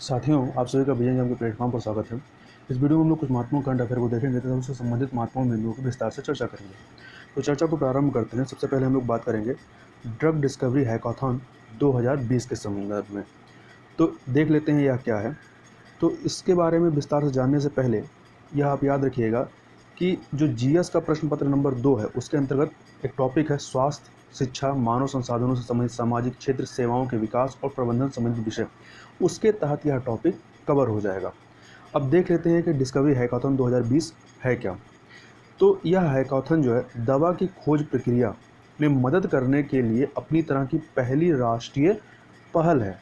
साथियों, आप सभी का विजय के प्लेटफॉर्म पर स्वागत है। इस वीडियो में हम लोग कुछ महत्वपूर्ण करंट अफेयर को देखेंगे तथा उससे संबंधित महत्वपूर्ण बिंदुओं की विस्तार से चर्चा करेंगे। तो चर्चा को प्रारंभ करते हैं। सबसे पहले हम लोग बात करेंगे ड्रग डिस्कवरी हैकाथॉन 2020 के संदर्भ में। तो देख लेते हैं यह क्या है। तो इसके बारे में विस्तार से जानने से पहले यह आप याद रखिएगा कि जो जीएस का प्रश्न पत्र नंबर 2 है, उसके अंतर्गत एक टॉपिक है स्वास्थ्य, शिक्षा, मानव संसाधनों से संबंधित सामाजिक क्षेत्र सेवाओं के विकास और प्रबंधन संबंधित विषय, उसके तहत यह टॉपिक कवर हो जाएगा। अब देख लेते हैं कि डिस्कवरी हैकाथॉन 2020 है क्या। तो यह हैकाथॉन जो है दवा की खोज प्रक्रिया में मदद करने के लिए अपनी तरह की पहली राष्ट्रीय पहल है,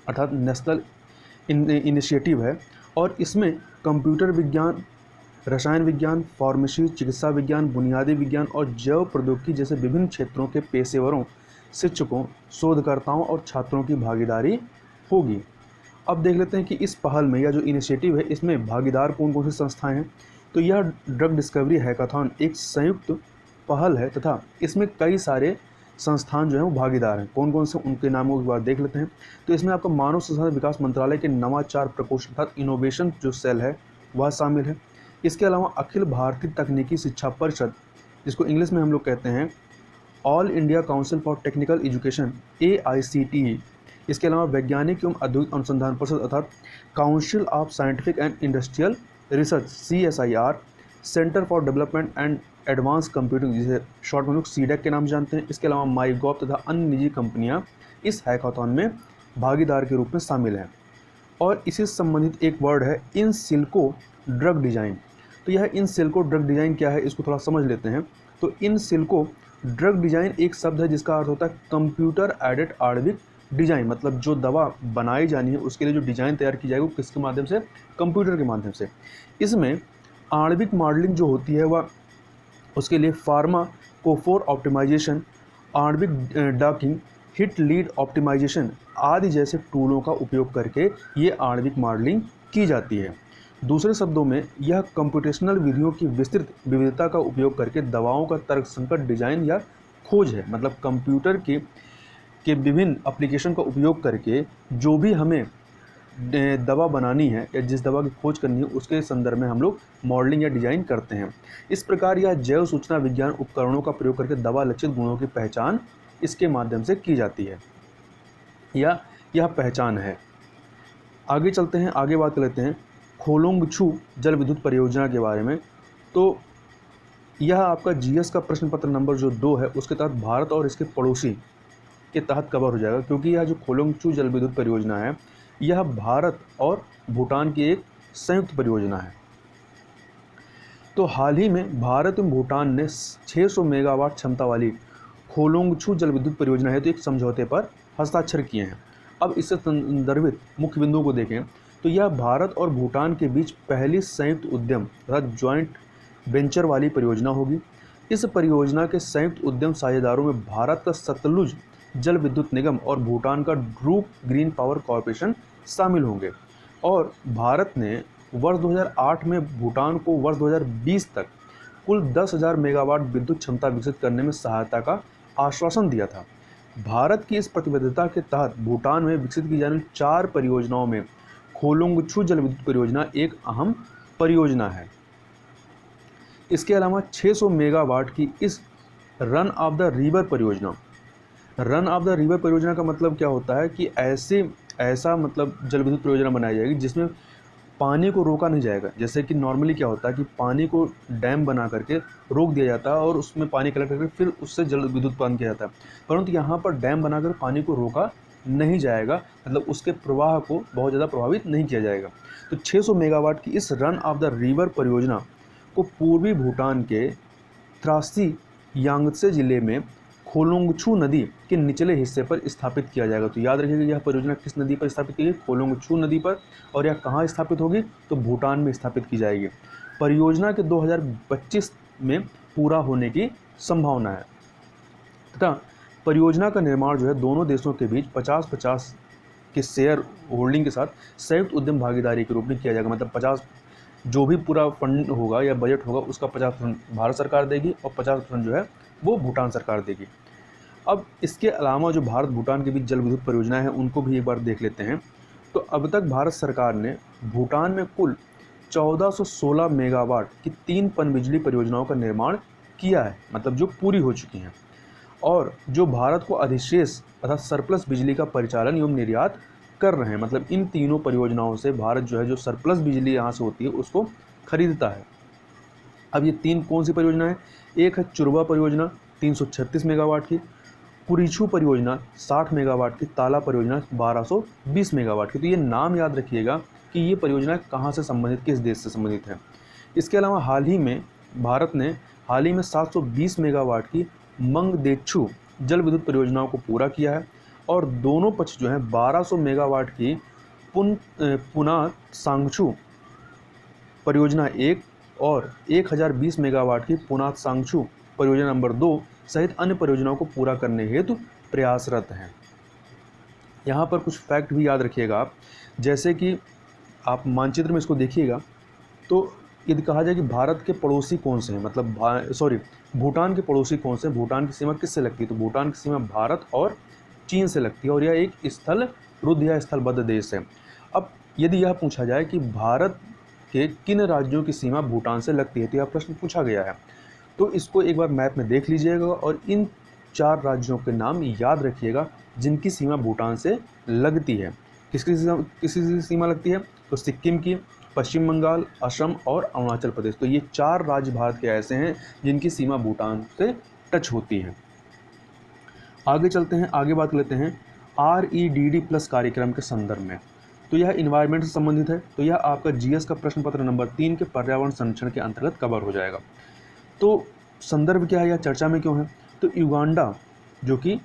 अर्थात नेशनल इनिशिएटिव है। और इसमें कंप्यूटर विज्ञान, रसायन विज्ञान, फार्मेसी, चिकित्सा विज्ञान, बुनियादी विज्ञान और जैव प्रौद्योगिकी जैसे विभिन्न क्षेत्रों के पेशेवरों, शिक्षकों, शोधकर्ताओं और छात्रों की भागीदारी होगी। अब देख लेते हैं कि इस पहल में या जो इनिशिएटिव है इसमें भागीदार कौन कौन सी संस्थाएं हैं। तो यह ड्रग डिस्कवरी हैकाथॉन एक संयुक्त पहल है तथा इसमें कई सारे संस्थान जो हैं वो भागीदार हैं। कौन कौन से, उनके नामों की बात देख लेते हैं। तो इसमें आपका मानव संसाधन विकास मंत्रालय के नवाचार प्रकोष्ठ अर्थात इनोवेशन जो सेल है वह शामिल है। इसके अलावा अखिल भारतीय तकनीकी शिक्षा परिषद, जिसको इंग्लिश में हम लोग कहते हैं all India council for technical education AICTE। इसके अलावा वैज्ञानिक एवं औद्योगिक अनुसंधान परिषद अर्थात council of scientific and industrial research CSIR, centre for development and advance computing, जिसे शॉर्ट में लोग CDEC के नाम जानते हैं। इसके अलावा माईगॉव तथा अन्य निजी कंपनियां इस हैकाथॉन में भागीदार के रूप में शामिल हैं। और इसी से संबंधित एक वर्ड है इन सिल्को ड्रग डिजाइन। तो यह इन सिल्को ड्रग डिजाइन क्या है, इसको थोड़ा समझ लेते हैं। तो इन सिल्को ड्रग डिजाइन एक शब्द है जिसका अर्थ होता है कंप्यूटर एडेड आणविक डिजाइन, मतलब जो दवा बनाई जानी है उसके लिए जो डिजाइन तैयार की जाएगी वो किसके माध्यम से, कंप्यूटर के माध्यम से। इसमें आणविक मॉडलिंग जो होती है वह उसके लिए फार्मा कोफोर ऑप्टिमाइजेशन, आणविक डॉकिंग, हिट लीड ऑप्टिमाइजेशन आदि जैसे टूलों का उपयोग करके ये आणविक मॉडलिंग की जाती है। दूसरे शब्दों में यह कंप्यूटेशनल विधियों की विस्तृत विविधता का उपयोग करके दवाओं का तर्कसंगत डिजाइन या खोज है। मतलब कंप्यूटर के विभिन्न एप्लीकेशन का उपयोग करके जो भी हमें दवा बनानी है या जिस दवा की खोज करनी है उसके संदर्भ में हम लोग मॉडलिंग या डिजाइन करते हैं। इस प्रकार यह जैव सूचना विज्ञान उपकरणों का प्रयोग करके दवा लक्षित गुणों की पहचान इसके माध्यम से की जाती है, या यह पहचान है। आगे चलते हैं, आगे बात कर लेते हैं खोलोंगछू जल विद्युत परियोजना के बारे में। तो यह आपका जीएस का प्रश्न पत्र नंबर जो 2 है उसके तहत भारत और इसके पड़ोसी के तहत कवर हो जाएगा, क्योंकि यह जो खोलोंगछू जल विद्युत परियोजना है यह भारत और भूटान की एक संयुक्त परियोजना है। तो हाल ही में भारत एवं भूटान ने 600 मेगावाट क्षमता वाली खोलोंगछू जल विद्युत परियोजना हेतु एक समझौते पर हस्ताक्षर किए हैं। अब इससे संदर्भित मुख्य बिंदुओं को देखें तो यह भारत और भूटान के बीच पहली संयुक्त उद्यम अर्थात ज्वाइंट वेंचर वाली परियोजना होगी। इस परियोजना के संयुक्त उद्यम साझेदारों में भारत का सतलुज जल विद्युत निगम और भूटान का ड्रूप ग्रीन पावर कॉरपोरेशन शामिल होंगे। और भारत ने वर्ष 2008 में भूटान को वर्ष 2020 तक कुल 10,000 मेगावाट विद्युत क्षमता विकसित करने में सहायता का आश्वासन दिया था। भारत की इस प्रतिबद्धता के तहत भूटान में विकसित की जाने वाली 4 परियोजनाओं में खोलोंगछू जल विद्युत परियोजना एक अहम परियोजना है। इसके अलावा 600 मेगावाट की इस रन ऑफ द रिवर परियोजना, रन ऑफ द रिवर परियोजना का मतलब क्या होता है कि ऐसा मतलब जल विद्युत परियोजना बनाई जाएगी जिसमें पानी को रोका नहीं जाएगा। जैसे कि नॉर्मली क्या होता है कि पानी को डैम बना करके रोक दिया जाता है और उसमें पानी कलेक्ट करके फिर उससे जल विद्युत उत्पादन किया जाता है, परंतु यहाँ पर डैम बनाकर पानी को रोका नहीं जाएगा, मतलब उसके प्रवाह को बहुत ज़्यादा प्रभावित नहीं किया जाएगा। तो 600 मेगावाट की इस रन ऑफ द रिवर परियोजना को पूर्वी भूटान के त्रासी यांगत्से जिले में खोलोंगछू नदी के निचले हिस्से पर स्थापित किया जाएगा। तो याद रखिएगा यह परियोजना किस नदी पर स्थापित की गई, खोलोंगछू नदी पर। और यह कहाँ स्थापित होगी, तो भूटान में स्थापित की जाएगी। परियोजना के 2025 में पूरा होने की संभावना है तथा परियोजना का निर्माण जो है दोनों देशों के बीच 50-50 के शेयर होल्डिंग के साथ संयुक्त उद्यम भागीदारी के रूप में किया जाएगा। मतलब 50 जो भी पूरा फंड होगा या बजट होगा उसका 50% भारत सरकार देगी और 50% जो है वो भूटान सरकार देगी। अब इसके अलावा जो भारत भूटान के बीच जल विद्युत परियोजना है उनको भी एक बार देख लेते हैं। तो अब तक भारत सरकार ने भूटान में कुल 1416 मेगावाट की 3 पनबिजली परियोजनाओं का निर्माण किया है, मतलब जो पूरी हो चुकी हैं, और जो भारत को अधिशेष अर्थात सरप्लस बिजली का परिचालन एवं निर्यात कर रहे हैं। मतलब इन तीनों परियोजनाओं से भारत जो है जो सरप्लस बिजली यहाँ से होती है उसको खरीदता है। अब ये 3 कौन सी परियोजना है? एक है चुरबा परियोजना 336 मेगावाट की, कुरीछू परियोजना 60 मेगावाट की, ताला परियोजना 1220 मेगावाट की। तो ये नाम याद रखिएगा कि ये परियोजना कहाँ से संबंधित, किस देश से संबंधित है। इसके अलावा भारत ने हाल ही में 720 मेगावाट की मंगदेच्छू जल विद्युत परियोजनाओं को पूरा किया है, और दोनों पक्ष जो है 1200 मेगावाट की पुना सांगचू परियोजना 1 और 1020 मेगावाट की पुना सांगचू परियोजना नंबर 2 सहित अन्य परियोजनाओं को पूरा करने हेतु प्रयासरत हैं। यहाँ पर कुछ फैक्ट भी याद रखिएगा आप, जैसे कि आप मानचित्र में इसको देखिएगा तो यदि कहा जाए कि भारत के पड़ोसी कौन से हैं, मतलब भूटान के पड़ोसी कौन से हैं, भूटान की सीमा किससे लगती है, तो भूटान की सीमा भारत और चीन से लगती है, और यह एक स्थल रुद्ध या स्थलबद्ध देश है। अब यदि यह पूछा जाए कि भारत के किन राज्यों की सीमा भूटान से लगती है, तो यह प्रश्न पूछा गया है, तो इसको एक बार मैप में देख लीजिएगा और इन 4 राज्यों के नाम याद रखिएगा जिनकी सीमा भूटान से लगती है। किसकी सीमा लगती है? तो सिक्किम की, पश्चिम बंगाल, असम और अरुणाचल प्रदेश। तो ये 4 राज्य भारत के ऐसे हैं जिनकी सीमा भूटान से टच होती है। आगे चलते हैं, आगे बात लेते हैं REDD+ कार्यक्रम के संदर्भ में। तो यह इन्वायरमेंट से संबंधित है, तो यह आपका GS का प्रश्न पत्र नंबर 3 के पर्यावरण संरक्षण के अंतर्गत कवर हो जाएगा। तो संदर्भ क्या है, या चर्चा में क्यों है? तो युगांडा जो कि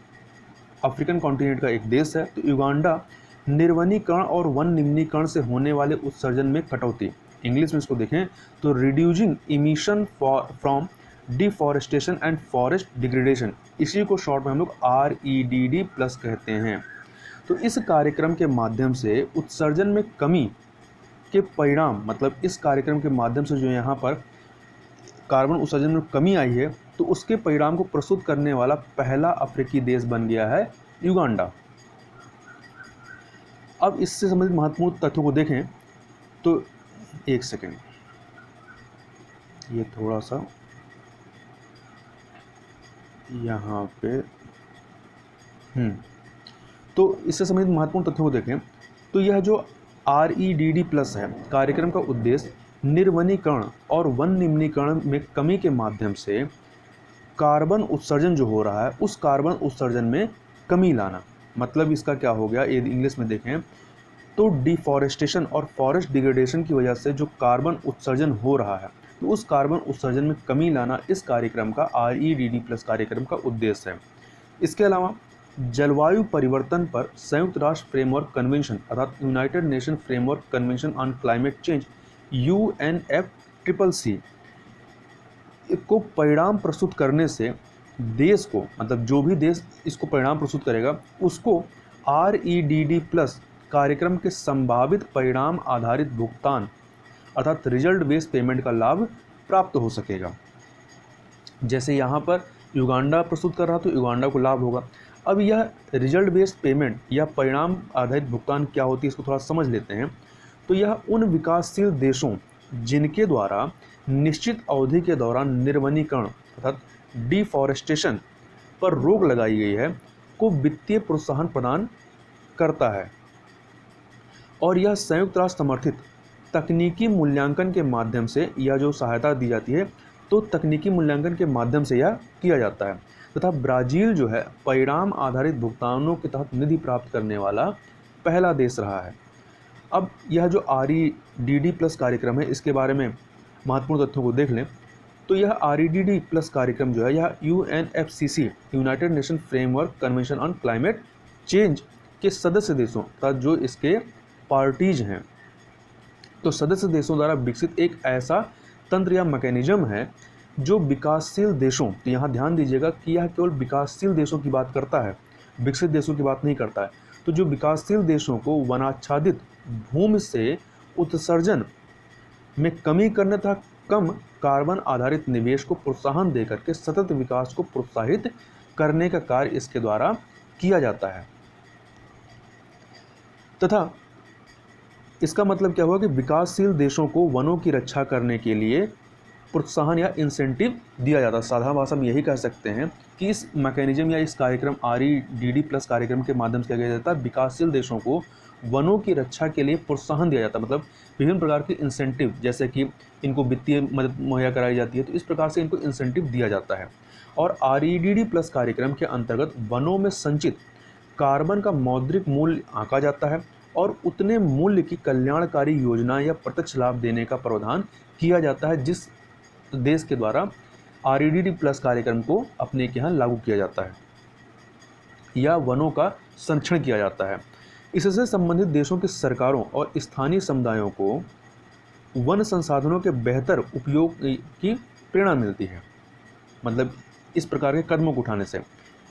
अफ्रीकन कॉन्टिनेंट का एक देश है, तो युगांडा निर्वनीकरण और वन निम्नीकरण से होने वाले उत्सर्जन में कटौती, इंग्लिश में इसको देखें तो reducing emission from deforestation and forest degradation, इसी को शॉर्ट में हम लोग REDD+ कहते हैं। तो इस कार्यक्रम के माध्यम से उत्सर्जन में कमी के परिणाम, मतलब इस कार्यक्रम के माध्यम से जो यहाँ पर कार्बन उत्सर्जन में कमी आई है, तो उसके परिणाम को प्रस्तुत करने वाला पहला अफ्रीकी देश बन गया है युगांडा। अब इससे संबंधित महत्वपूर्ण तथ्यों को देखें तो एक सेकेंड, ये थोड़ा सा यहाँ पे तो इससे संबंधित महत्वपूर्ण तथ्यों को देखें तो यह जो REDD+ है, कार्यक्रम का उद्देश्य निर्वनीकरण और वन निम्नीकरण में कमी के माध्यम से कार्बन उत्सर्जन जो हो रहा है उस कार्बन उत्सर्जन में कमी लाना। मतलब इसका क्या हो गया, यदि इंग्लिश में देखें तो डिफॉरेस्टेशन और फॉरेस्ट डिग्रेडेशन की वजह से जो कार्बन उत्सर्जन हो रहा है, तो उस कार्बन उत्सर्जन में कमी लाना इस कार्यक्रम का REDD+ कार्यक्रम का उद्देश्य है। इसके अलावा जलवायु परिवर्तन पर संयुक्त राष्ट्र फ्रेमवर्क कन्वेंशन अर्थात United nation framework convention on climate change UNFCCC को परिणाम प्रस्तुत करने से देश को, मतलब जो भी देश इसको परिणाम प्रस्तुत करेगा उसको REDD+ कार्यक्रम के संभावित परिणाम आधारित भुगतान अर्थात रिजल्ट बेस्ड पेमेंट का लाभ प्राप्त हो सकेगा। जैसे यहाँ पर युगांडा प्रस्तुत कर रहा तो युगांडा को लाभ होगा। अब यह रिजल्ट बेस्ड पेमेंट या परिणाम आधारित भुगतान क्या होती है, इसको थोड़ा समझ लेते हैं। तो यह उन विकासशील देशों जिनके द्वारा निश्चित अवधि के दौरान निर्वनीकरण अर्थात डिफॉरेस्टेशन पर रोक लगाई गई है को वित्तीय प्रोत्साहन प्रदान करता है, और यह संयुक्त राष्ट्र समर्थित तकनीकी मूल्यांकन के माध्यम से यह जो सहायता दी जाती है तो तकनीकी मूल्यांकन के माध्यम से यह किया जाता है। तथा ब्राज़ील जो है परिणाम आधारित भुगतानों के तहत निधि प्राप्त करने वाला पहला देश रहा है। अब यह जो REDD+ कार्यक्रम है इसके बारे में महत्वपूर्ण तथ्यों को देख लें तो यह REDD+ कार्यक्रम जो है यह UNFCCC United nation framework convention on climate change के सदस्य देशों तथा जो इसके पार्टीज हैं, तो सदस्य देशों द्वारा विकसित एक ऐसा तंत्र या मैकेनिज्म है जो विकासशील देशों, तो यहाँ ध्यान दीजिएगा कि यह केवल विकासशील देशों की बात करता है, विकसित देशों की बात नहीं करता है। तो जो विकासशील देशों को वनाच्छादित भूमि से उत्सर्जन में कमी करने तथा कम कार्बन आधारित निवेश को प्रोत्साहन देकर के सतत विकास को प्रोत्साहित करने का कार्य इसके द्वारा किया जाता है। तथा इसका मतलब क्या हुआ कि विकासशील देशों को वनों की रक्षा करने के लिए प्रोत्साहन या इंसेंटिव दिया जाता है। साधारण भाषा में यही कह सकते हैं कि इस मैकेनिज्म या इस कार्यक्रम REDD+ कार्यक्रम के माध्यम से क्या किया जाता है, विकासशील देशों को वनों की रक्षा के लिए प्रोत्साहन दिया जाता है। मतलब विभिन्न प्रकार के इंसेंटिव, जैसे कि इनको वित्तीय मदद मुहैया कराई जाती है, तो इस प्रकार से इनको इंसेंटिव दिया जाता है। और REDD+ कार्यक्रम के अंतर्गत वनों में संचित कार्बन का मौद्रिक मूल्य आंका जाता है और उतने मूल्य की कल्याणकारी योजना या प्रत्यक्ष लाभ देने का प्रावधान किया जाता है जिस देश के द्वारा REDD+ कार्यक्रम को अपने के यहाँ लागू किया जाता है या वनों का संरक्षण किया जाता है। इससे संबंधित देशों की सरकारों और स्थानीय समुदायों को वन संसाधनों के बेहतर उपयोग की प्रेरणा मिलती है। मतलब इस प्रकार के कदमों को उठाने से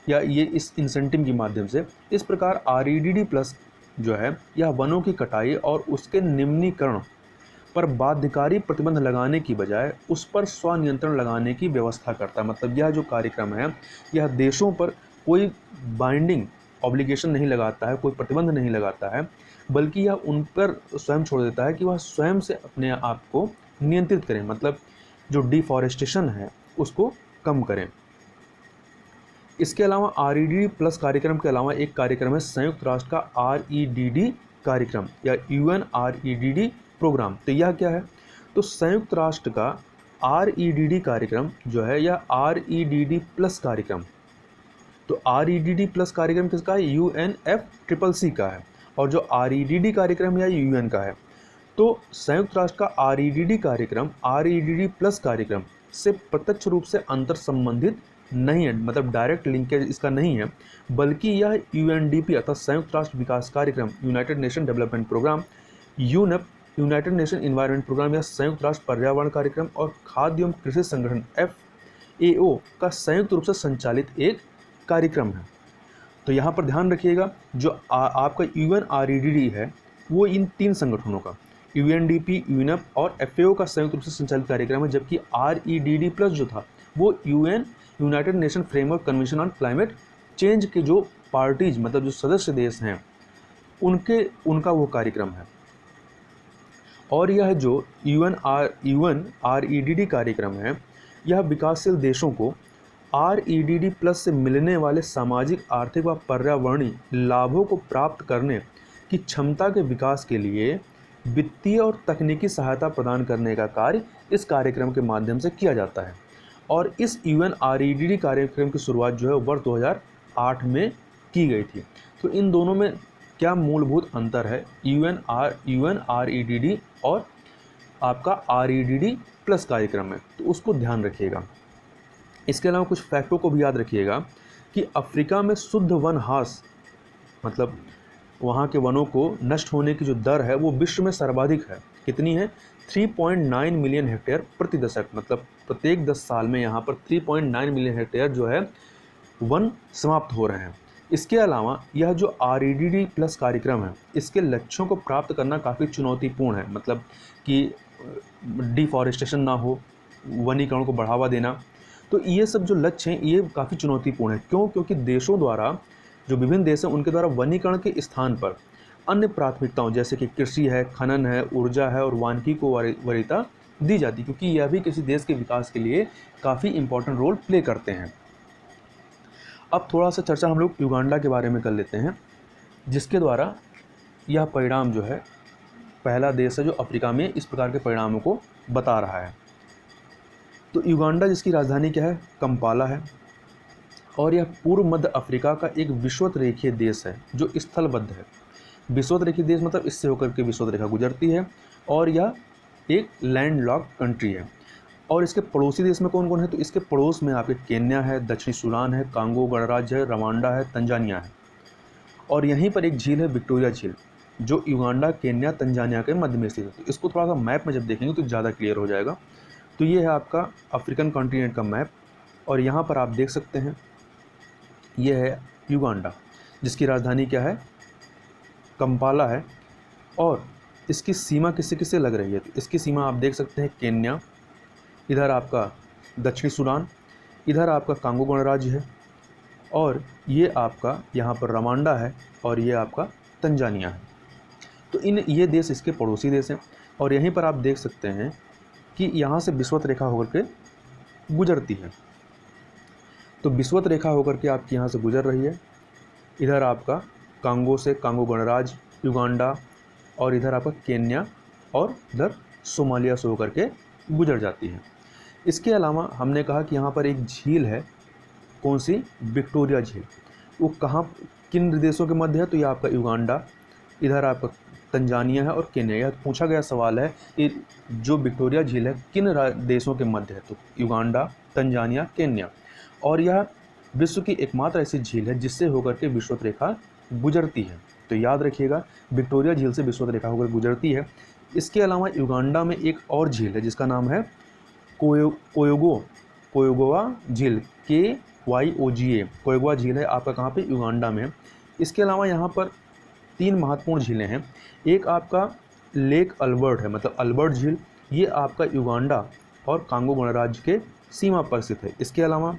या ये इस इंसेंटिव के माध्यम से, इस प्रकार REDD+ जो है यह वनों की कटाई और उसके निम्नीकरण पर बाध्यकारी प्रतिबंध लगाने की बजाय उस पर स्वनियंत्रण लगाने की व्यवस्था करता है। मतलब यह जो कार्यक्रम है यह देशों पर कोई बाइंडिंग ऑब्लिगेशन नहीं लगाता है, कोई प्रतिबंध नहीं लगाता है, बल्कि यह उन पर स्वयं छोड़ देता है कि वह स्वयं से अपने आप को नियंत्रित करें। मतलब जो डिफॉरेस्टेशन है उसको कम करें। इसके अलावा REDD+ कार्यक्रम के अलावा एक कार्यक्रम है संयुक्त राष्ट्र का REDD कार्यक्रम या UNREDD प्रोग्राम। तो यह क्या है? तो संयुक्त राष्ट्र का REDD कार्यक्रम जो है यह REDD+ कार्यक्रम। तो REDD+ कार्यक्रम किसका है? UNFCCC का है। और जो REDD कार्यक्रम है UN का है। तो संयुक्त राष्ट्र का REDD कार्यक्रम REDD+ कार्यक्रम से प्रत्यक्ष रूप से अंतर संबंधित नहीं है, मतलब डायरेक्ट लिंकेज इसका नहीं है, बल्कि यह UNDP अर्थात संयुक्त राष्ट्र विकास कार्यक्रम, united nation development programme, UNEP united nation environment programme या संयुक्त राष्ट्र पर्यावरण कार्यक्रम और खाद्य एवं कृषि संगठन FAO का संयुक्त रूप से संचालित एक कार्यक्रम है। तो यहाँ पर ध्यान रखिएगा जो आपका UNREDD है वो इन 3 संगठनों का UNDP, UNEP और FAO का संयुक्त रूप से संचालित कार्यक्रम है, जबकि REDD+ जो था वो United nation framework convention on climate change के जो पार्टीज मतलब जो सदस्य देश हैं उनका वो कार्यक्रम है। और यह जो UNREDD कार्यक्रम है यह विकासशील देशों को REDD+ से मिलने वाले सामाजिक, आर्थिक व पर्यावरणीय लाभों को प्राप्त करने की क्षमता के विकास के लिए वित्तीय और तकनीकी सहायता प्रदान करने का कार्य इस कार्यक्रम के माध्यम से किया जाता है। और इस UNREDD कार्यक्रम की शुरुआत जो है वर्ष 2008 में की गई थी। तो इन दोनों में क्या मूलभूत अंतर है UNREDD और आपका REDD+ कार्यक्रम में, तो उसको ध्यान रखिएगा। इसके अलावा कुछ फैक्टों को भी याद रखिएगा कि अफ्रीका में शुद्ध वन ह्रास मतलब वहाँ के वनों को नष्ट होने की जो दर है वो विश्व में सर्वाधिक है। कितनी है? 3.9 मिलियन हेक्टेयर प्रति दशक। मतलब प्रत्येक 10 साल में यहाँ पर 3.9 मिलियन हेक्टेयर जो है वन समाप्त हो रहे हैं। इसके अलावा यह जो REDD+ कार्यक्रम है इसके लक्ष्यों को प्राप्त करना काफ़ी चुनौतीपूर्ण है। मतलब कि डिफॉरेस्टेशन ना हो, वनीकरण को बढ़ावा देना, तो ये सब जो लक्ष्य हैं ये काफ़ी चुनौतीपूर्ण है। क्यों? क्योंकि देशों द्वारा जो विभिन्न देश हैं उनके द्वारा वनीकरण के स्थान पर अन्य प्राथमिकताओं जैसे कि कृषि है, खनन है, ऊर्जा है और वानिकी को वरीयता दी जाती, क्योंकि यह भी किसी देश के विकास के लिए काफ़ी इम्पोर्टेंट रोल प्ले करते हैं। अब थोड़ा सा चर्चा हम लोग युगांडा के बारे में कर लेते हैं, जिसके द्वारा यह परिणाम जो है पहला देश है जो अफ्रीका में इस प्रकार के परिणामों को बता रहा है। तो युगांडा जिसकी राजधानी क्या है? कंपाला है। और यह पूर्व मध्य अफ्रीका का एक विषुवत रेखीय देश है जो स्थलबद्ध है। विषुवत रेखीय देश मतलब इससे होकर के विषुवत रेखा गुजरती है और यह एक लैंडलॉक्ड कंट्री है। और इसके पड़ोसी देश में कौन कौन है? तो इसके पड़ोस में आपके केन्या है, दक्षिणी सूडान है, कांगो गणराज्य है, रवांडा है, तंजानिया है। और यहीं पर एक झील है विक्टोरिया झील जो युगांडा, केन्या, तंजानिया के मध्य में स्थित है। तो इसको थोड़ा सा मैप में जब देखेंगे तो ज़्यादा क्लियर हो जाएगा। तो ये है आपका अफ्रीकन कॉन्टिनेंट का मैप और यहाँ पर आप देख सकते हैं ये है युगांडा जिसकी राजधानी क्या है? कंपाला है। और इसकी सीमा किससे किससे लग रही है? तो इसकी सीमा आप देख सकते हैं केन्या, इधर आपका दक्षिणी सूडान, इधर आपका कांगो गणराज्य है और ये आपका यहाँ पर रवांडा है और ये आपका तंजानिया है। तो ये देश इसके पड़ोसी देश हैं। और यहीं पर आप देख सकते हैं कि यहाँ से विषुवत रेखा होकर के गुजरती है। तो विषुवत रेखा होकर के आपकी यहाँ से गुजर रही है। इधर आपका कांगो से कांगो गणराज्य, युगांडा, और इधर आपका केन्या, और इधर सोमालिया से होकर के गुजर जाती है। इसके अलावा हमने कहा कि यहाँ पर एक झील है, कौन सी, विक्टोरिया झील। वो कहाँ, किन देशों के मध्य है, तो ये आपका युगांडा, इधर आपका तंजानिया है और केन्या। यह पूछा गया सवाल है कि जो विक्टोरिया झील है किन देशों के मध्य है, तो युगांडा, तंजानिया, केन्या। और यह विश्व की एकमात्र ऐसी झील है जिससे होकर के विषुवत रेखा गुजरती है। तो याद रखिएगा, विक्टोरिया झील से विषुवत रेखा होकर गुजरती है। इसके अलावा युगांडा में एक और झील है जिसका नाम है कोयोगोवा झील, KYOGA, कोयोगोवा झील है आपका कहाँ पे, युगांडा में। इसके अलावा यहाँ पर 3 महत्वपूर्ण झीलें हैं। एक आपका लेक अल्बर्ट है, मतलब अल्बर्ट झील, ये आपका युगांडा और कांगो गणराज्य के सीमा पर स्थित है। इसके अलावा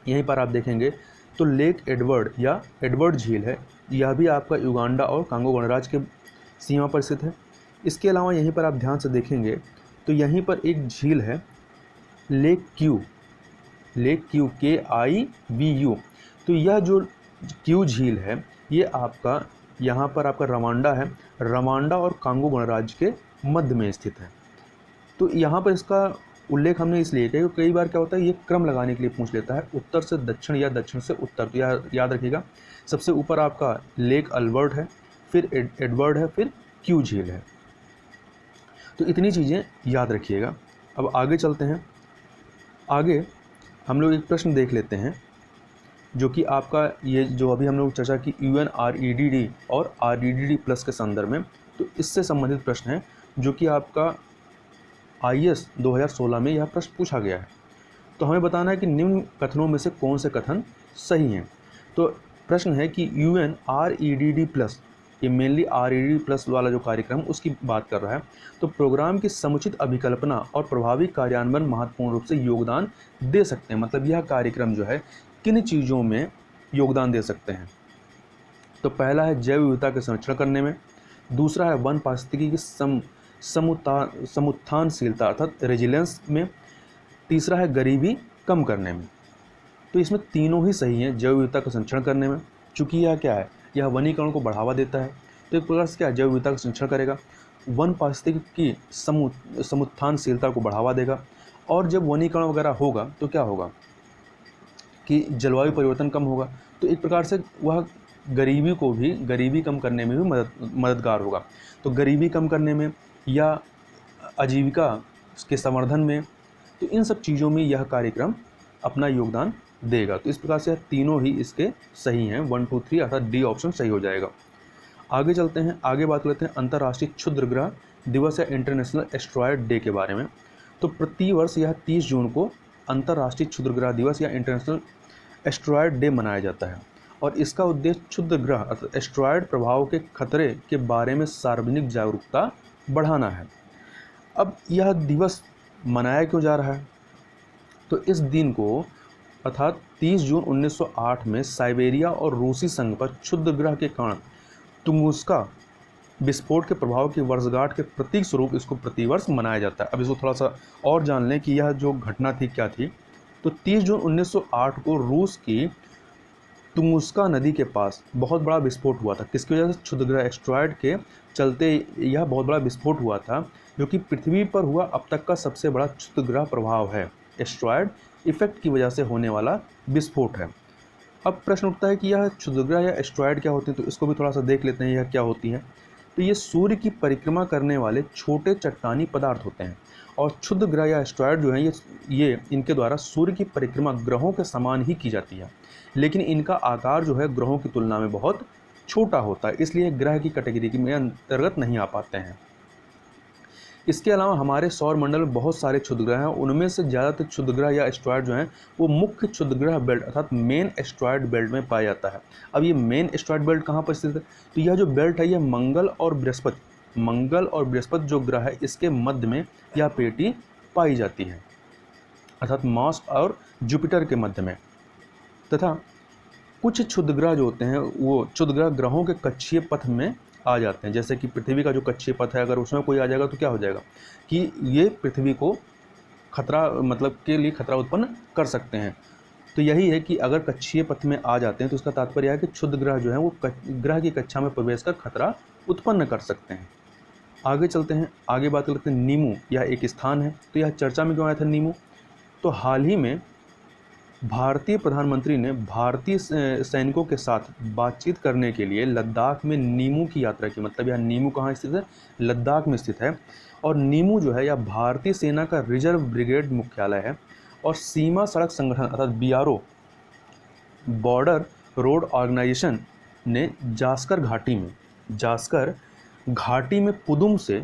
यहीं पर आप देखेंगे तो लेक एडवर्ड या एडवर्ड झील है, यह भी आपका युगांडा और कांगो गणराज्य के सीमा पर स्थित है। इसके अलावा यहीं पर आप ध्यान से देखेंगे तो यहीं पर एक झील है लेक क्यू, KIVU। तो यह जो क्यू झील है ये आपका यहाँ पर आपका रवांडा है, रवांडा और कांगो गणराज्य के मध्य में स्थित है। तो यहाँ पर इसका उल्लेख हमने इसलिए किया क्योंकि कई बार क्या होता है, ये क्रम लगाने के लिए पूछ लेता है, उत्तर से दक्षिण या दक्षिण से उत्तर। तो याद रखिएगा, सबसे ऊपर आपका लेक अल्बर्ट है, फिर एडवर्ड है, फिर क्यू झील है। तो इतनी चीज़ें याद रखिएगा। अब आगे चलते हैं। आगे हम लोग एक प्रश्न देख लेते हैं जो कि आपका ये जो अभी हम लोग चर्चा की UNREDD और REDD+ के संदर्भ में, तो इससे संबंधित प्रश्न है जो कि आपका IS 2016 में यह प्रश्न पूछा गया है। तो हमें बताना है कि निम्न कथनों में से कौन से कथन सही हैं। तो प्रश्न है कि UNREDD+, ये मेनली REDD+ वाला जो कार्यक्रम उसकी बात कर रहा है, तो प्रोग्राम की समुचित अभिकल्पना और प्रभावी कार्यान्वयन महत्वपूर्ण रूप से योगदान दे सकते हैं। मतलब यह कार्यक्रम जो है किन चीज़ों में योगदान दे सकते हैं। तो पहला है जैव विविधता के संरक्षण करने में, दूसरा है वन पारिस्थितिकी की समुत्थानशीलता अर्थात रेजिलेंस में, तीसरा है गरीबी कम करने में। तो इसमें तीनों ही सही हैं। जैव विविधता का संरक्षण करने में, चूँकि यह क्या है, यह वनीकरण को बढ़ावा देता है, तो एक प्रकार से क्या, जैव विविधता का संरक्षण करेगा, वन पारिस्थितिकी की समुत्थानशीलता को बढ़ावा देगा। और जब वनीकरण वगैरह होगा तो क्या होगा कि जलवायु परिवर्तन कम होगा, तो एक प्रकार से वह गरीबी कम करने में भी मददगार होगा। तो गरीबी कम करने में या आजीविका के संवर्धन में, तो इन सब चीज़ों में यह कार्यक्रम अपना योगदान देगा। तो इस प्रकार से तीनों ही इसके सही हैं, 1, 2, 3 अर्थात डी ऑप्शन सही हो जाएगा। आगे चलते हैं, आगे बात करते हैं अंतर्राष्ट्रीय क्षुद्रग्रह दिवस या इंटरनेशनल एस्ट्रॉयड डे के बारे में। तो प्रतिवर्ष यह 30 जून को अंतर्राष्ट्रीय क्षुद्रग्रह दिवस या इंटरनेशनल एस्ट्रॉयड डे मनाया जाता है, और इसका उद्देश्य क्षुद्रग्रह अर्थात एस्ट्रॉयड प्रभाव के खतरे के बारे में सार्वजनिक जागरूकता बढ़ाना है। अब यह दिवस मनाया क्यों जा रहा है, तो इस दिन को अर्थात 30 जून 1908 में साइबेरिया और रूसी संघ पर क्षुद्रग्रह के कारण तुंगुस्का विस्फोट के प्रभाव की वर्षगांठ के प्रतीक स्वरूप इसको प्रतिवर्ष मनाया जाता है। अब इसको थोड़ा सा और जान लें कि यह जो घटना थी क्या थी। तो 30 जून 1908 को रूस की तुंगुस्का नदी के पास बहुत बड़ा विस्फोट हुआ था। किसकी वजह से, क्षुद्रग्रह एस्ट्रॉयड के चलते यह बहुत बड़ा विस्फोट हुआ था, जो कि पृथ्वी पर हुआ अब तक का सबसे बड़ा क्षुद्रग्रह प्रभाव है। एस्ट्रॉयड इफेक्ट की वजह से होने वाला विस्फोट है। अब प्रश्न उठता है कि यह क्षुद्रग्रह या एस्ट्रॉयड क्या होती है, तो इसको भी थोड़ा सा देख लेते हैं यह क्या होती है। तो ये सूर्य की परिक्रमा करने वाले छोटे चट्टानी पदार्थ होते हैं, और क्षुद्रग्रह या एस्ट्रॉयड जो है ये इनके द्वारा सूर्य की परिक्रमा ग्रहों के समान ही की जाती है, लेकिन इनका आकार जो है ग्रहों की तुलना में बहुत छोटा होता है, इसलिए ग्रह की कैटेगरी में अंतर्गत नहीं आ पाते हैं। इसके अलावा हमारे सौर मंडल में बहुत सारे क्षुद्रग्रह हैं, उनमें से ज़्यादातर क्षुद्रग्रह या एस्ट्रॉयड जो हैं वो मुख्य क्षुद्रग्रह बेल्ट अर्थात मेन एस्ट्रॉयड बेल्ट में पाया जाता है। अब ये मेन एस्ट्रॉयड बेल्ट कहाँ पर स्थित है, तो यह जो बेल्ट है यह मंगल और बृहस्पति जो ग्रह है इसके मध्य में यह पेटी पाई जाती है, अर्थात मार्स और जुपिटर के मध्य में। तथा कुछ क्षुद्रग्रह जो होते हैं वो क्षुद्रग्रह ग्रहों के कक्षीय पथ में आ जाते हैं। जैसे कि पृथ्वी का जो कक्षीय पथ है, अगर उसमें कोई आ जाएगा तो क्या हो जाएगा कि ये पृथ्वी को खतरा मतलब के लिए खतरा उत्पन्न कर सकते हैं। तो यही है कि अगर कक्षीय पथ में आ जाते हैं तो उसका तात्पर्य है कि क्षुद्र ग्रह जो है वो ग्रह की कक्षा में प्रवेश कर खतरा उत्पन्न कर सकते हैं। आगे चलते हैं, आगे बात करते हैं नीमू। यह एक स्थान है, तो यह चर्चा में क्यों आया था नीमू? तो हाल ही में भारतीय प्रधानमंत्री ने भारतीय सैनिकों के साथ बातचीत करने के लिए लद्दाख में नीमू की यात्रा की। मतलब यह नीमू कहाँ स्थित है? लद्दाख में स्थित है। और नीमू जो है यह भारतीय सेना का रिजर्व ब्रिगेड मुख्यालय है और सीमा सड़क संगठन अर्थात BRO बॉर्डर रोड ऑर्गेनाइजेशन ने जास्कर घाटी में पुदुम से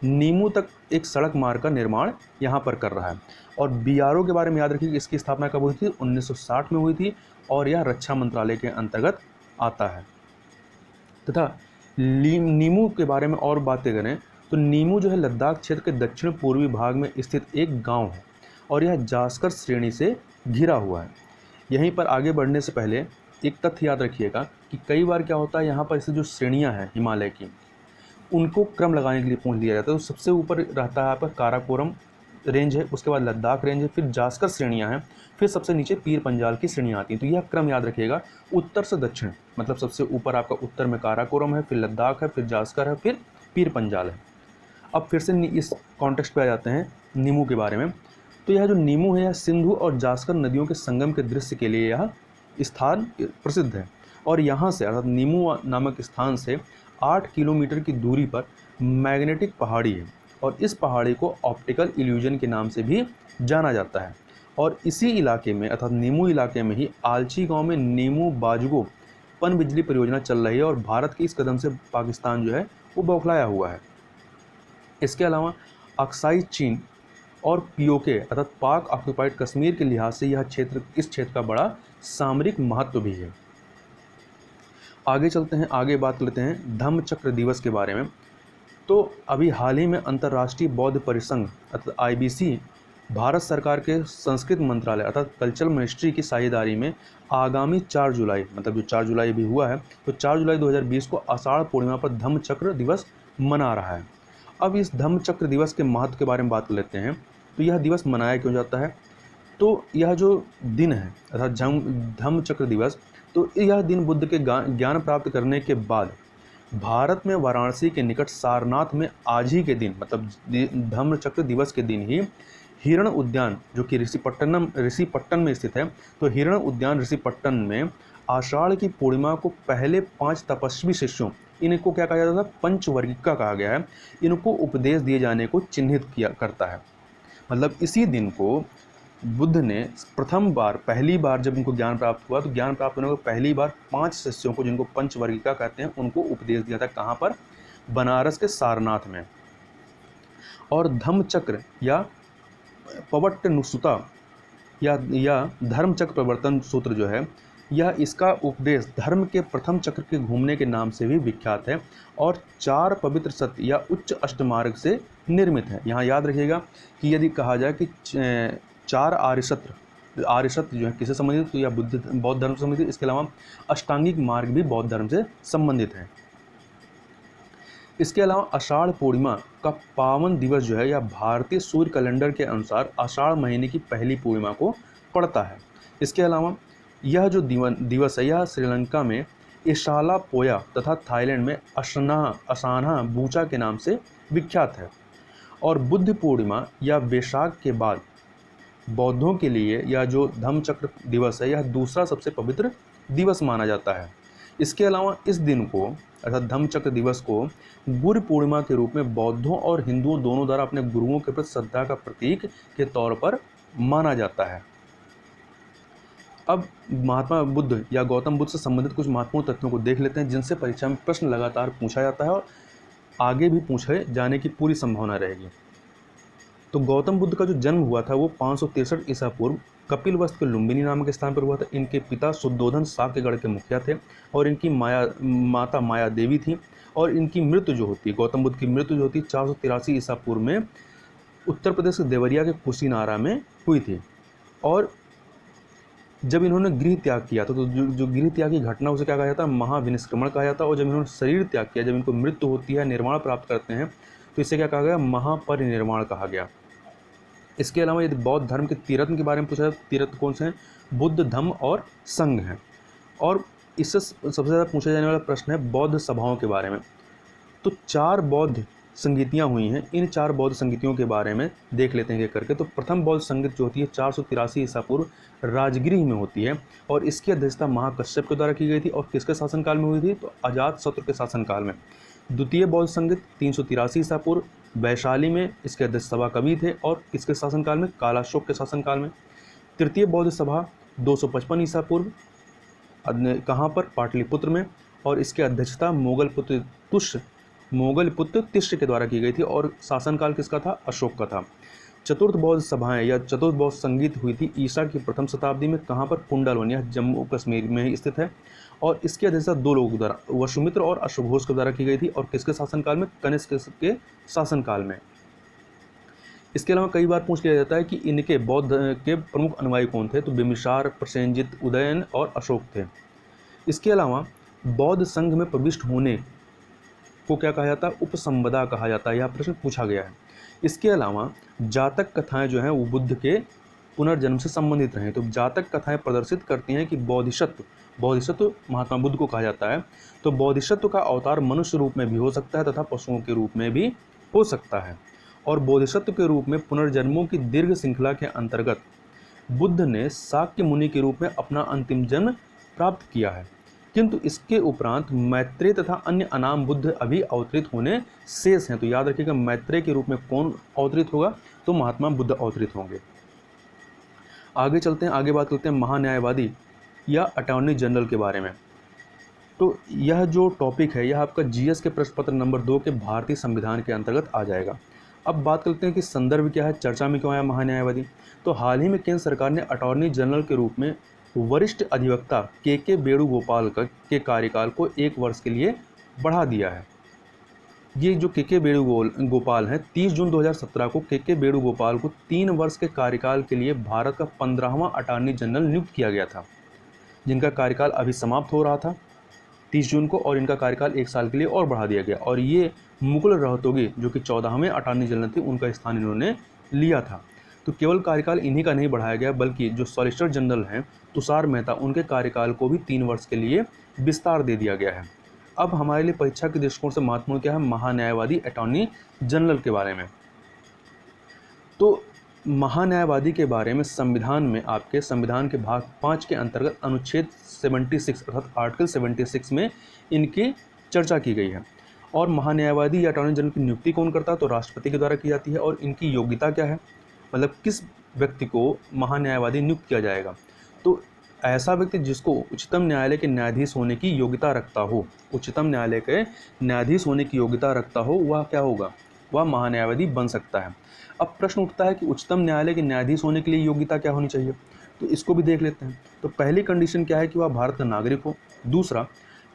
नीमू तक एक सड़क मार्ग का निर्माण यहाँ पर कर रहा है। और BRO के बारे में याद रखिए कि इसकी स्थापना कब हुई थी? 1960 में हुई थी और यह रक्षा मंत्रालय के अंतर्गत आता है। तथा नीमू के बारे में और बातें करें तो नीमू जो है लद्दाख क्षेत्र के दक्षिण पूर्वी भाग में स्थित एक गांव है और यह जास्कर श्रेणी से घिरा हुआ है। यहीं पर आगे बढ़ने से पहले एक तथ्य याद रखिएगा कि कई बार क्या होता है, यहाँ पर ऐसे जो श्रेणियाँ हैं हिमालय की, उनको क्रम लगाने के लिए पूछ लिया जाता है। तो सबसे ऊपर रहता है यहाँ पर काराकोरम रेंज है, उसके बाद लद्दाख रेंज है, फिर जास्कर श्रेणियाँ हैं, फिर सबसे नीचे पीर पंजाल की श्रेणियाँ आती हैं। तो यह क्रम याद रखिएगा, उत्तर से दक्षिण, मतलब सबसे ऊपर आपका उत्तर में काराकोरम है, फिर लद्दाख है, फिर जास्कर है, फिर पीर पंजाल है। अब फिर से इस कॉन्टेक्स्ट पे आ जाते हैं नीमू के बारे में। तो यह जो नीमू है यह सिंधु और जास्कर नदियों के संगम के दृश्य के लिए यह स्थान प्रसिद्ध है। और यहाँ से अर्थात नीमू नामक स्थान से 8 किलोमीटर की दूरी पर मैग्नेटिक पहाड़ी है और इस पहाड़ी को ऑप्टिकल इल्यूजन के नाम से भी जाना जाता है। और इसी इलाके में अर्थात नीमू इलाके में ही आलची गांव में नीमू बाजुगो पन बिजली परियोजना चल रही है और भारत के इस कदम से पाकिस्तान जो है वो बौखलाया हुआ है। इसके अलावा अक्साई चीन और POK अर्थात पाक ऑक्युपाइड कश्मीर के लिहाज से इस क्षेत्र का बड़ा सामरिक महत्व भी है। आगे चलते हैं, आगे बात लेते हैं धम्मचक्र दिवस के बारे में। तो अभी हाल ही में अंतर्राष्ट्रीय बौद्ध परिसंघ अर्थात IBC भारत सरकार के संस्कृत मंत्रालय अर्थात कल्चरल मिनिस्ट्री की साझेदारी में आगामी 4 जुलाई, मतलब जो 4 जुलाई भी हुआ है, तो 4 जुलाई 2020 को आषाढ़ पूर्णिमा पर धम्मचक्र दिवस मना रहा है। अब इस धम्मचक्र दिवस के महत्व के बारे में बात कर लेते हैं। तो यह दिवस मनाया क्यों जाता है? तो यह जो दिन है अर्थात धम्मचक्र दिवस, तो यह दिन बुद्ध के ज्ञान प्राप्त करने के बाद भारत में वाराणसी के निकट सारनाथ में आज ही के दिन, मतलब धम्मचक्र दिवस के दिन ही हिरण उद्यान जो कि ऋषिपट्टन में स्थित है, तो हिरण उद्यान ऋषिपट्टन में आषाढ़ की पूर्णिमा को पहले 5 तपस्वी शिष्यों, इनको क्या कहा जाता था? पंचवर्गिका कहा गया है, इनको उपदेश दिए जाने को चिन्हित किया करता है। मतलब इसी दिन को बुद्ध ने पहली बार जब उनको ज्ञान प्राप्त हुआ, तो ज्ञान प्राप्त होने को पहली बार 5 शिष्यों को, जिनको पंचवर्गिका कहते हैं, उनको उपदेश दिया था। कहाँ पर? बनारस के सारनाथ में। और धम्मचक्र या पवट्टनुसुता या धर्मचक्र प्रवर्तन सूत्र जो है, यह इसका उपदेश धर्म के प्रथम चक्र के घूमने के नाम से भी विख्यात है और 4 पवित्र सत्य या उच्च अष्टमार्ग से निर्मित है। यहाँ याद रखिएगा कि यदि कहा जाए कि 4 आर्य सत्य जो है किससे संबंधित? तो यह बौद्ध धर्म से संबंधित। इसके अलावा अष्टांगिक मार्ग भी बौद्ध धर्म से संबंधित है। इसके अलावा आषाढ़ पूर्णिमा का पावन दिवस जो है, यह भारतीय सूर्य कैलेंडर के अनुसार आषाढ़ महीने की पहली पूर्णिमा को पड़ता है। इसके अलावा यह जो दिवस है, यह श्रीलंका में इशाला पोया तथा थाईलैंड में असाना बूचा के नाम से विख्यात है। और बुद्ध पूर्णिमा या वैशाख के बाद बौद्धों के लिए यह जो धम्मचक्र दिवस है, यह दूसरा सबसे पवित्र दिवस माना जाता है। इसके अलावा इस दिन को अर्थात धम्मचक्र दिवस को गुरु पूर्णिमा के रूप में बौद्धों और हिंदुओं दोनों द्वारा अपने गुरुओं के प्रति श्रद्धा का प्रतीक के तौर पर माना जाता है। अब महात्मा बुद्ध या गौतम बुद्ध से संबंधित कुछ महत्वपूर्ण तथ्यों को देख लेते हैं, जिनसे परीक्षा में प्रश्न लगातार पूछा जाता है और आगे भी पूछे जाने की पूरी संभावना रहेगी। तो गौतम बुद्ध का जो जन्म हुआ था वो 563 ईसा पूर्व कपिलवस्तु के लुम्बिनी नामक स्थान पर हुआ था। इनके पिता शुद्धोधन शाक्यगढ़ के मुखिया थे और इनकी माता माया देवी थी। और इनकी मृत्यु जो होती है, गौतम बुद्ध की मृत्यु जो होती है 483 ईसा पूर्व में उत्तर प्रदेश के देवरिया के कुशीनारा में हुई थी। और जब इन्होंने गृह त्याग किया तो जो गृह त्याग की घटना उसे क्या कहा जाता है, महाविनिष्क्रमण कहा जाता है। और जब इन्होंने शरीर त्याग किया, जब इनको मृत्यु होती है, निर्वाण प्राप्त करते हैं, तो इसे क्या कहा गया, महापरिनिर्वाण कहा गया। इसके अलावा यदि बौद्ध धर्म के तीर्थन के बारे में पूछा जाए, तीर्थ कौन से हैं, बुद्ध, धम्म और संघ हैं। और इससे सबसे ज़्यादा पूछा जाने वाला प्रश्न है बौद्ध सभाओं के बारे में। तो 4 बौद्ध संगीतियाँ हुई हैं, इन 4 बौद्ध संगीतियों के बारे में देख लेते हैं एक करके। तो प्रथम बौद्ध संगीत जो होती है 483 ईसा पूर्व राजगृह में होती है, और इसकी अध्यक्षता महाकश्यप के द्वारा की गई थी। और किसके शासनकाल में हुई थी, तो अजातशत्रु के शासनकाल में। द्वितीय बौद्ध संगीत 383 ईसा पूर्व वैशाली में, इसके अध्यक्ष सभा कवि थे, और किसके शासनकाल में, कालाशोक के शासनकाल में। तृतीय बौद्ध सभा 255 ईसा पूर्व, कहाँ पर, पाटलिपुत्र में, और इसकी अध्यक्षता मोगल पुत्र तिष्ट के द्वारा की गई थी, और शासनकाल किसका था, अशोक का था। चतुर्थ बौद्ध सभाएं या चतुर्थ बौद्ध संगीत हुई थी ईसा की प्रथम शताब्दी में, कहाँ पर, कुंडलवन, यह जम्मू कश्मीर में ही स्थित है, और इसकी अध्यक्षता 2 लोगों द्वारा, वसुमित्र और अश्वघोष के द्वारा की गई थी, और किसके शासनकाल में, कनिष्क के शासनकाल में। इसके अलावा कई बार पूछ लिया जाता है कि इनके बौद्ध के प्रमुख अनुयायी कौन थे, तो बिम्बिसार, प्रसेनजित, उदयन और अशोक थे। इसके अलावा बौद्ध संघ में प्रविष्ट होने को क्या कहा जाता है, उपसंपदा कहा जाता है, यह प्रश्न पूछा गया है। इसके अलावा जातक कथाएं जो हैं वो बुद्ध के पुनर्जन्म से संबंधित रहे। तो जातक कथाएं प्रदर्शित करती हैं कि बोधिसत्व महात्मा बुद्ध को कहा जाता है। तो बोधिसत्व का अवतार मनुष्य रूप में भी हो सकता है तथा पशुओं के रूप में भी हो सकता है। और बोधिसत्व के रूप में पुनर्जन्मों की दीर्घ श्रृंखला के अंतर्गत बुद्ध ने शाक्य मुनि के रूप में अपना अंतिम जन्म प्राप्त किया है, किंतु इसके उपरांत मैत्रेय तथा अन्य अनाम बुद्ध अभी अवतरित होने शेष हैं। तो याद रखिएगा, मैत्रेय के रूप में कौन अवतरित होगा, तो महात्मा बुद्ध अवतरित होंगे। आगे चलते हैं, आगे बात करते हैं महान्यायवादी या अटॉर्नी जनरल के बारे में। तो यह जो टॉपिक है यह आपका जीएस के प्रश्न पत्र नंबर 2 के भारतीय संविधान के अंतर्गत आ जाएगा। अब बात करते हैं कि संदर्भ क्या है, चर्चा में क्यों आया महान्यायवादी। तो हाल ही में केंद्र सरकार ने अटॉर्नी जनरल के रूप में वरिष्ठ अधिवक्ता के वेणुगोपाल के कार्यकाल को 1 वर्ष के लिए बढ़ा दिया है। ये जो के वेणुगोपाल हैं, 30 जून 2017 को के वेणुगोपाल को 3 वर्ष के कार्यकाल के लिए भारत का 15वां अटॉर्नी जनरल नियुक्त किया गया था, जिनका कार्यकाल अभी समाप्त हो रहा था 30 जून को, और इनका कार्यकाल 1 साल के लिए और बढ़ा दिया गया। और ये मुकुल रोहतगी जो कि 14वें अटॉर्नी जनरल थे, उनका स्थान इन्होंने लिया था। तो केवल कार्यकाल इन्हीं का नहीं बढ़ाया गया, बल्कि जो सॉलिसिटर जनरल हैं तुषार मेहता, उनके कार्यकाल को भी 3 वर्ष के लिए विस्तार दे दिया गया है। अब हमारे लिए परीक्षा के दृष्टिकोण से महत्वपूर्ण क्या है, महान्यायवादी अटॉर्नी जनरल के बारे में। तो महान्यायवादी के बारे में संविधान में, आपके संविधान के भाग 5 के अंतर्गत अनुच्छेद 76 अर्थात आर्टिकल 76 में इनकी चर्चा की गई है। और महान्यायवादी या अटॉर्नी जनरल की नियुक्ति कौन करता है, तो राष्ट्रपति के द्वारा की जाती है। और इनकी योग्यता क्या है, मतलब किस व्यक्ति को महान्यायवादी नियुक्त किया जाएगा, तो ऐसा व्यक्ति जिसको उच्चतम न्यायालय के न्यायाधीश होने की योग्यता रखता हो, उच्चतम न्यायालय के न्यायाधीश होने की योग्यता रखता हो, वह क्या होगा, वह महान्यायवादी बन सकता है। अब प्रश्न उठता है कि उच्चतम न्यायालय के न्यायाधीश होने के लिए योग्यता क्या होनी चाहिए, तो इसको भी देख लेते हैं। तो पहली कंडीशन क्या है कि वह भारत का नागरिक हो। दूसरा,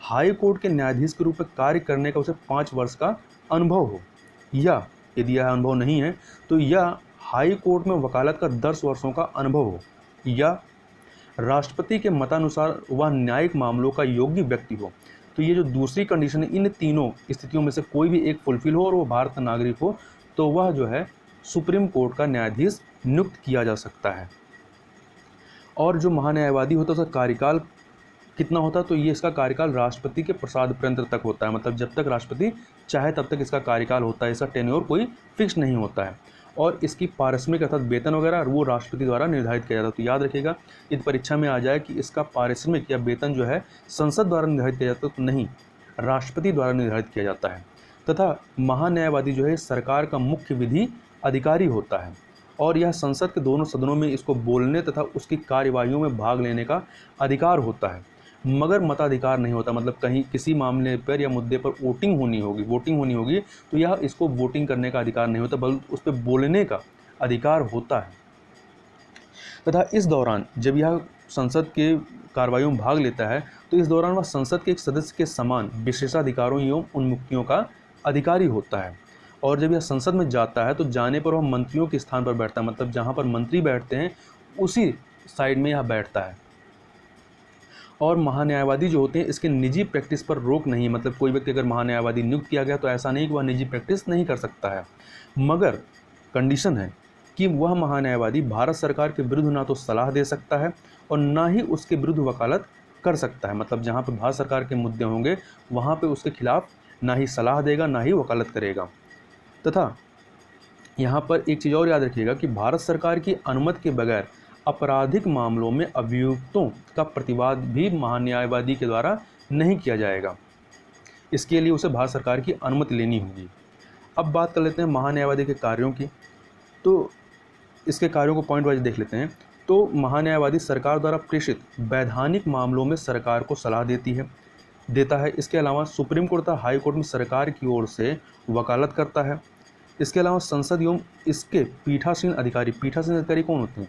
हाई कोर्ट के न्यायाधीश के रूप में कार्य करने का उसे 5 वर्ष का अनुभव हो, या यदि यह अनुभव नहीं है तो यह हाई कोर्ट में वकालत का 10 वर्षों का अनुभव हो, या राष्ट्रपति के मतानुसार वह न्यायिक मामलों का योग्य व्यक्ति हो। तो ये जो दूसरी कंडीशन है, इन तीनों स्थितियों में से कोई भी एक फुलफिल हो और वो भारत का नागरिक हो, तो वह जो है सुप्रीम कोर्ट का न्यायाधीश नियुक्त किया जा सकता है। और जो महान्यायवादी होता है उसका कार्यकाल कितना होता है, तो ये इसका कार्यकाल राष्ट्रपति के प्रसाद पर्यंत तक होता है, मतलब जब तक राष्ट्रपति चाहे तब तक इसका कार्यकाल होता है, इसका टेन्योर कोई फिक्स नहीं होता है। और इसकी पारिश्रमिक अर्थात वेतन वगैरह वो राष्ट्रपति द्वारा निर्धारित किया जाता है। तो याद रखिएगा, इस परीक्षा में आ जाए कि इसका पारिश्रमिक या वेतन जो है संसद द्वारा निर्धारित किया जाता है, तो नहीं, राष्ट्रपति द्वारा निर्धारित किया जाता है। तथा महान्यायवादी जो है सरकार का मुख्य विधि अधिकारी होता है, और यह संसद के दोनों सदनों में इसको बोलने तथा उसकी कार्यवाहियों में भाग लेने का अधिकार होता है, मगर मताधिकार नहीं होता। मतलब कहीं किसी मामले पर या मुद्दे पर वोटिंग होनी होगी तो यह इसको वोटिंग करने का अधिकार नहीं होता, बल्कि उस पर बोलने का अधिकार होता है। तथा इस दौरान जब यह संसद के कार्रवाइयों में भाग लेता है तो इस दौरान वह संसद के एक सदस्य के समान विशेषाधिकारों एवं उन्मुक्तियों का अधिकारी होता है। और जब यह संसद में जाता है तो जाने पर वह मंत्रियों के स्थान पर बैठता है, मतलब जहाँ पर मंत्री बैठते हैं उसी साइड में यह बैठता है। और महान्यायवादी जो होते हैं इसके निजी प्रैक्टिस पर रोक नहीं, मतलब कोई व्यक्ति अगर महान्यायवादी नियुक्त किया गया तो ऐसा नहीं कि वह निजी प्रैक्टिस नहीं कर सकता है, मगर कंडीशन है कि वह महान्यायवादी भारत सरकार के विरुद्ध ना तो सलाह दे सकता है और ना ही उसके विरुद्ध वकालत कर सकता है। मतलब जहाँ पर भारत सरकार के मुद्दे होंगे वहाँ पे उसके खिलाफ ना ही सलाह देगा ना ही वकालत करेगा। तथा यहाँ पर एक चीज़ और याद रखिएगा कि भारत सरकार की अनुमति के बगैर आपराधिक मामलों में अभियुक्तों का प्रतिवाद भी महान्यायवादी के द्वारा नहीं किया जाएगा। इसके लिए उसे भारत सरकार की अनुमति लेनी होगी। अब बात कर लेते हैं महान्यायवादी के कार्यों की। तो इसके कार्यों को पॉइंट वाइज देख लेते हैं। तो महान्यायवादी सरकार द्वारा प्रेषित वैधानिक मामलों में सरकार को सलाह देता है। इसके अलावा सुप्रीम कोर्ट तथा हाई कोर्ट में सरकार की ओर से वकालत करता है। इसके अलावा संसद एवं इसके पीठासीन अधिकारी कौन होते हैं?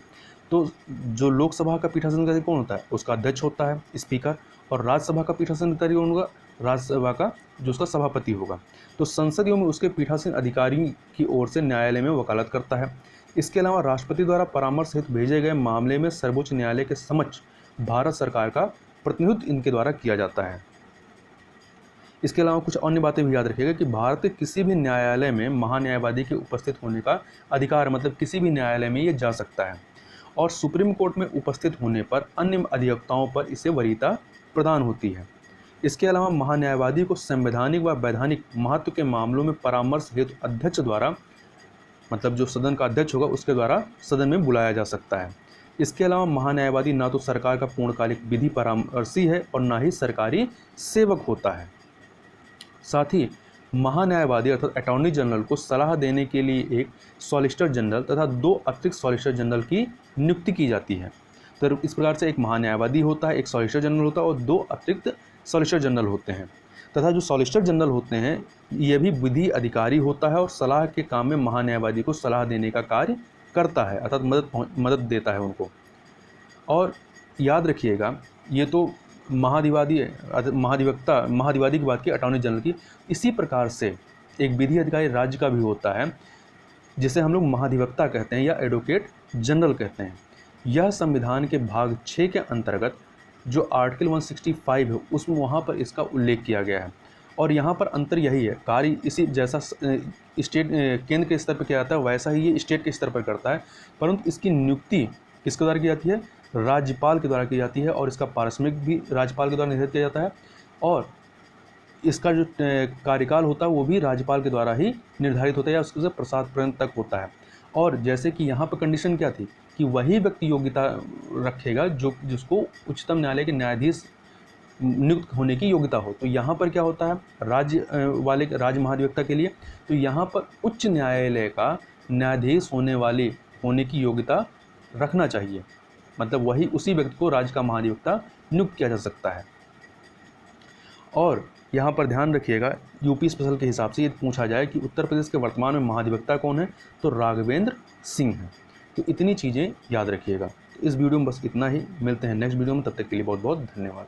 तो जो लोकसभा का पीठासीन अधिकारी कौन होता है? उसका अध्यक्ष होता है, स्पीकर। और राज्यसभा का पीठासीन अधिकारी कौन होगा? राज्यसभा का जो उसका सभापति होगा। तो संसद एवं उसके पीठासीन अधिकारी की ओर से न्यायालय में वकालत करता है। इसके अलावा राष्ट्रपति द्वारा परामर्श हेतु भेजे गए मामले में सर्वोच्च न्यायालय के समक्ष भारत सरकार का प्रतिनिधित्व इनके द्वारा किया जाता है। इसके अलावा कुछ अन्य बातें भी याद रखिएगा कि भारत के किसी भी न्यायालय में महान्यायवादी के उपस्थित होने का अधिकार, मतलब किसी भी न्यायालय में ये जा सकता है। और सुप्रीम कोर्ट में उपस्थित होने पर अन्य अधिवक्ताओं पर इसे वरीयता प्रदान होती है। इसके अलावा महान्यायवादी को संवैधानिक व वैधानिक महत्व के मामलों में परामर्श हेतु अध्यक्ष द्वारा, मतलब जो सदन का अध्यक्ष होगा उसके द्वारा सदन में बुलाया जा सकता है। इसके अलावा महान्यायवादी ना तो सरकार का पूर्णकालिक विधि परामर्शी है और ना ही सरकारी सेवक होता है। साथ ही महान्यायवादी अर्थात अटॉर्नी जनरल को सलाह देने के लिए एक सॉलिसिटर जनरल तथा 2 अतिरिक्त सॉलिसिटर जनरल की नियुक्ति की जाती है। तो इस प्रकार से एक महान्यायवादी होता है, एक सॉलिसिटर जनरल होता है और 2 अतिरिक्त सॉलिसिटर जनरल होते हैं। तथा जो सॉलिसिटर जनरल होते हैं ये भी विधि अधिकारी होता है और सलाह के काम में महान्यायवादी को सलाह देने का कार्य करता है, अर्थात मदद देता है उनको। और याद रखिएगा ये तो महाधिवक्ता की बात की, अटॉर्नी जनरल की। इसी प्रकार से एक विधि अधिकारी राज्य का भी होता है जिसे हम लोग महाधिवक्ता कहते हैं या एडवोकेट जनरल कहते हैं। यह संविधान के भाग 6 के अंतर्गत जो आर्टिकल 165 है उसमें वहाँ पर इसका उल्लेख किया गया है। और यहाँ पर अंतर यही है, कार्य इसी जैसा स्टेट केंद्र के स्तर पर किया जाता है वैसा ही ये स्टेट के स्तर पर करता है, परंतु इसकी नियुक्ति किसके द्वारा की जाती है? राज्यपाल के द्वारा की जाती है और इसका पारिश्रमिक भी राज्यपाल के द्वारा निर्धारित किया जाता है और इसका जो कार्यकाल होता है वो भी राज्यपाल के द्वारा ही निर्धारित होता है या उसके प्रसाद पर्यंत तक होता है। और जैसे कि यहाँ पर कंडीशन क्या थी कि वही व्यक्ति योग्यता रखेगा जिसको उच्चतम न्यायालय के न्यायाधीश नियुक्त होने की योग्यता हो। तो यहाँ पर क्या होता है राज्य महाधिवक्ता के लिए, तो यहाँ पर उच्च न्यायालय का न्यायाधीश होने की योग्यता रखना चाहिए, मतलब वही उसी व्यक्ति को राज्य का महाधिवक्ता नियुक्त किया जा सकता है। और यहाँ पर ध्यान रखिएगा यूपी स्पेशल के हिसाब से ये पूछा जाए कि उत्तर प्रदेश के वर्तमान में महाधिवक्ता कौन है, तो राघवेंद्र सिंह है। तो इतनी चीज़ें याद रखिएगा। तो इस वीडियो में बस इतना ही, मिलते हैं नेक्स्ट वीडियो में, तब तक के लिए बहुत बहुत धन्यवाद।